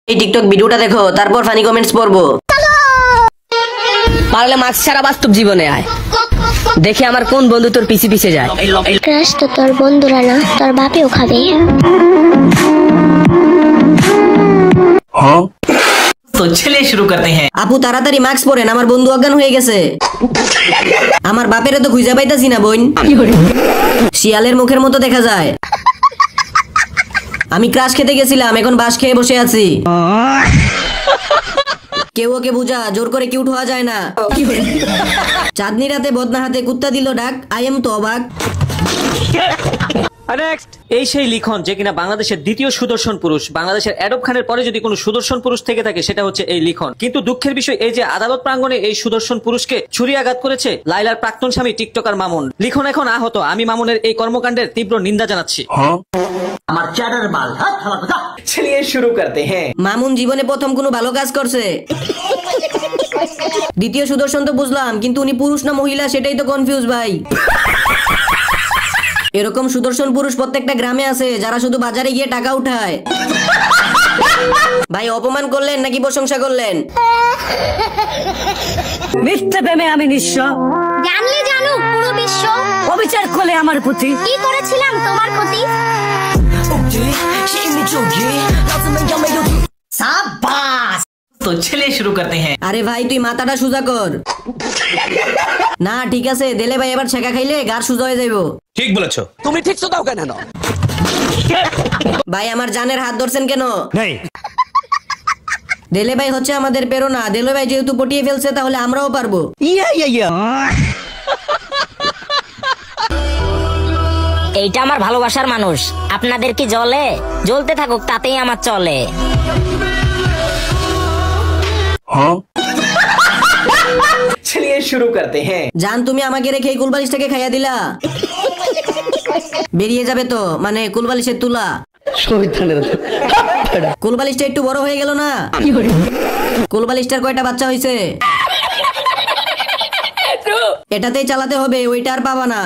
এই টিকটক ভিডিওটা দেখো, তারপর ফানি কমেন্টস পড়বো। পারলে মাস্ক ছাড়া বাস্তব জীবনে আয়, দেখি আমার কোন বন্ধু তোর পিছে পিছে যায়। ক্রাশ তো তোর বন্ধুরা না, তোর বাপেও খাবে। तो चलिए शुरू करते हैं। আপু তাড়াতাড়ি মাস্ক পরেন, আমার বন্ধু অজ্ঞান হয়ে গেছে। আমার বাপেরে তো খুঁজে পাইতাছি না বোন, শিয়ালের মুখের মতো দেখা যায়। আমি ক্রাশ খেতে গেছিলাম, এখন বাস খেয়ে বসে আছি। কেউ ওকে বুঝা, জোর করে কিউট হওয়া যায় না। চাঁদনি রাতে বদনা হাতে কুত্তা দিল ডাক, আই এম তো অবাক। এই সেই লিখন যে কিনা বাংলাদেশের দ্বিতীয় সুদর্শন পুরুষ। বাংলাদেশের অ্যাডব খানের পরে যদি কোনো সুদর্শন পুরুষ থেকে থাকে সেটা হচ্ছে এই লিখন। কিন্তু দুঃখের বিষয় এই যে আদালত প্রাঙ্গণে এই সুদর্শন পুরুষকে ছুরি আঘাত করেছে লাইলার প্রাক্তন স্বামী টিকটকার মামুন। লিখন এখন আহত। আমি মামুনের এই কর্মকাণ্ডের তীব্র নিন্দা জানাচ্ছি। चलिए शुरू करते हैं। মামুন জীবনে প্রথম কোনো ভালো কাজ করছে। দ্বিতীয় সুদর্শন তো বুঝলাম, কিন্তু উনি পুরুষ না মহিলা সেটাই তো কনফিউজ ভাই। এরকম সুদর্শন পুরুষ প্রত্যেকটা গ্রামে আছে, যারা শুধু বাজারে গিয়ে টাকা উঠায়। ভাই অপমান করলেন নাকি প্রশংসা করলেন? মিথ্যে প্রেমে আমি নিঃস্ব, জানলে জানো পুরো বিশ্ব, অবিচার করলে আমার প্রতি। কি করেছিলাম তোমার প্রতি? तो चलिए शुरू करते हैं। আরে ভাই তুই মাথাটা সোজা কর। না ঠিক আছে, দেলে ভাই এবার ছেঁকা খাইলে গার সোজা হয়ে যাইবো। ঠিক বলেছো। তুমি ঠিক তো দাও কেন? ভাই আমার জানের হাত ধরছেন কেন? দেলে ভাই হচ্ছে আমাদের প্রেরণা। দেলে ভাই যেহেতু পটিয়ে ফেলছে, তাহলে আমরাও পারবো। এইটা আমার ভালোবাসার মানুষ, আপনাদের কি জ্বলে? জ্বলতে থাকুক, তাতেই আমার চলে। चलिए शुरू करते हैं। জান তুমি আমাকে রেখে এই কুলবালিশটাকে খাইয়া দিলা, বেরিয়ে যাবে তো, মানে কুলবালিশের তুলা। কুলবালিশটা একটু বড় হয়ে গেল না? কুলবালিশটার কয়টা বাচ্চা হয়েছে? এটাতেই চালাতে হবে, ওইটা আর পাবা না।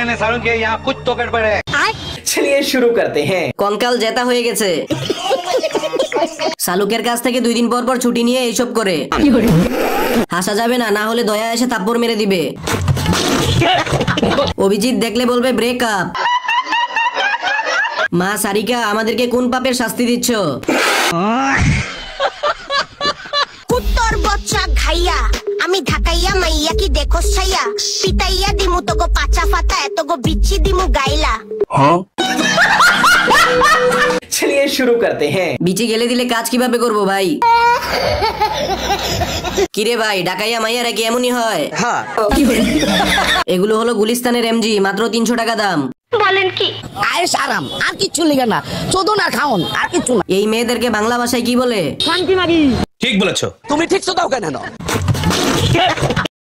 नहीं सारुण के यहाँ कुछ तो गड़बड़ है। चलिए शुरू करते हैं। কঙ্কাল জেতা হয়ে গেছে। শালুকের কাছ থেকে 2 দিন পর পর ছুটি নিয়ে এইসব করে। হাসা যাবে না, না হলে দয়া এসে থাপ্পড় মেরে দিবে। অভিজিৎ দেখলে বলবে ব্রেকআপ। মা সারিকা, আমাদেরকে কোন পাপের শাস্তি দিচ্ছ? কুত্তর বচ্চা ঘাইয়া, আমি ঢাকাইয়া মাইয়া কি দেখো ছাইয়া, পিতাইয়া দিমু তোগো পাচা ফাতা, এতগো বিচ্ছি দিমু গাইলা। चलिए शुरू करते हैं। বিচি গেলে দিলে কাজ কিভাবে করব ভাই? কিরে ভাই, ঢাকাইয়া মাইয়ারা কি এমনই হয়? এগুলো হলো গুলিস্তানের এমজি, মাত্র 300 টাকা দাম। বলেন কি? আয়েশ আরাম, আর কিচ্ছু লিখে না, চোদন আর খাওন, আর কিচ্ছু না। এই মেয়েদেরকে বাংলা ভাষায় কি বলে? শান্তি মাগি। ঠিক বলেছো। তুমি ঠিক তো দাও কেন?